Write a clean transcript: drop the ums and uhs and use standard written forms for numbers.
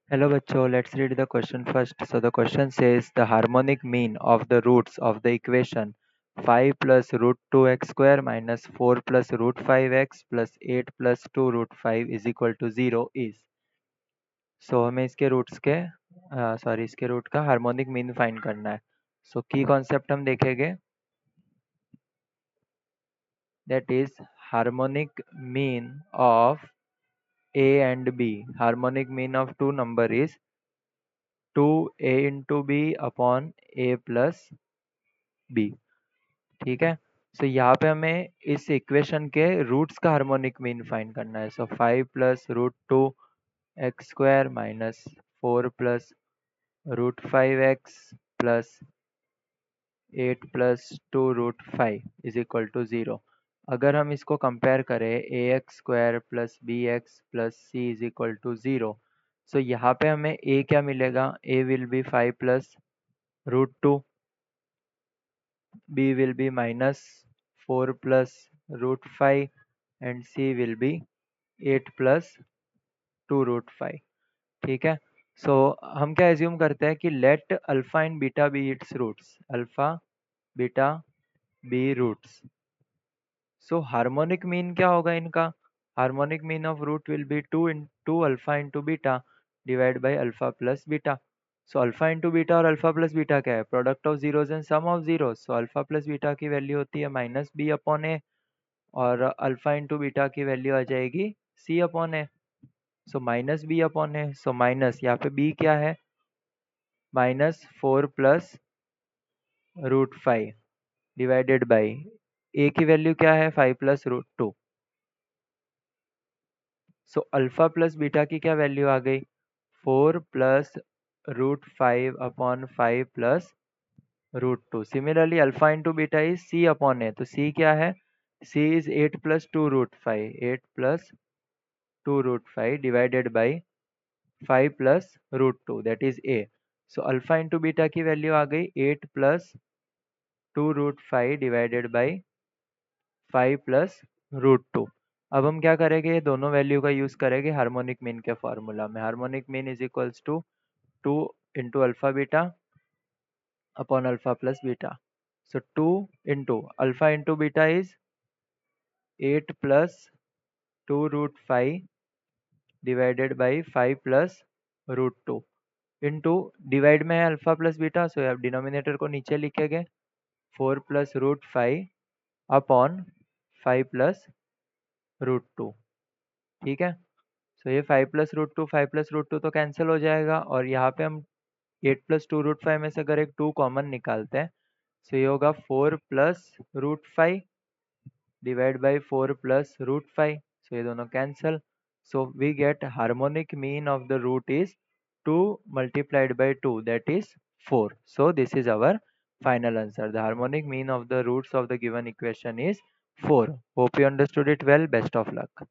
Hello bachcho, let's read the question first. So the question says the harmonic mean of the roots of the equation 5 plus root 2x square minus 4 plus root 5x plus 8 plus 2 root 5 is equal to 0 is. So हमें इसके roots के इसके root का harmonic mean find करना है. सो की concept हम देखेंगे, that is harmonic mean of a and b. Harmonic mean of two number is 2a into b upon a plus b. ठीक है. सो यहाँ पे हमें इस इक्वेशन के रूट्स का हार्मोनिक मीन फाइंड करना है. So 5 plus root 2 x square minus 4 plus root 5 x plus 8 plus 2 root 5 is equal to 0. अगर हम इसको कंपेयर करें a x square plus b x plus c is equal to 0. So यहाँ पे हमें a क्या मिलेगा, a will be 5 plus root 2, b will be minus 4 plus root 5 and c will be 8 plus 2 root 5. ठीक है. सो हम क्या एज्यूम करते हैं कि let alpha and beta be its roots, alpha beta be roots. So harmonic mean क्या होगा इनका, harmonic mean of root will be 2 into alpha into beta divide by alpha plus beta. So alpha into beta और alpha plus beta क्या है, product of zeros and sum of zeros. So alpha plus beta की value होती है minus B upon a और alpha into beta की value आ जाएगी C upon A. So minus B upon A, so minus यहाँ पे बी क्या है, minus 4 plus root 5 divided by A की वैल्यू क्या है 5 plus root 2. So alpha plus beta की क्या वैल्यू आ गई, 4 plus root 5 upon 5 plus root 2. Similarly alpha into beta is C upon A, तो सी क्या है, C is 8 plus 2 root 5, 8 plus 2 root 5 divided by 5 plus root 2 that is a. So alpha into beta की value आ गई 8 plus 2 root 5 divided by 5 plus root 2. अब हम क्या करेंगे, ये दोनों वैल्यू का यूज करेंगे हार्मोनिक मीन के फॉर्मूला में. Harmonic mean is equals to 2 into alpha beta upon alpha plus beta. So 2 into alpha into beta is 8 plus 2 root 5 divided by 5 plus root 2 into divide में है alpha plus beta, सो आप denominator को नीचे लिखेंगे 4 plus root 5 upon 5 plus root 2. ठीक है. सो ये 5 plus root 2 5 plus root 2 तो कैंसिल हो जाएगा और यहाँ पे हम 8 प्लस 2 रूट 5 में से अगर एक 2 कॉमन निकालते हैं, सो ये होगा 4 plus root 5 divide by 4 plus root 5. So ये दोनों cancel. So we get harmonic mean of the root is 2 multiplied by 2 that is 4. So this is our final answer. The harmonic mean of the roots of the given equation is 4. Hope you understood it well. Best of luck.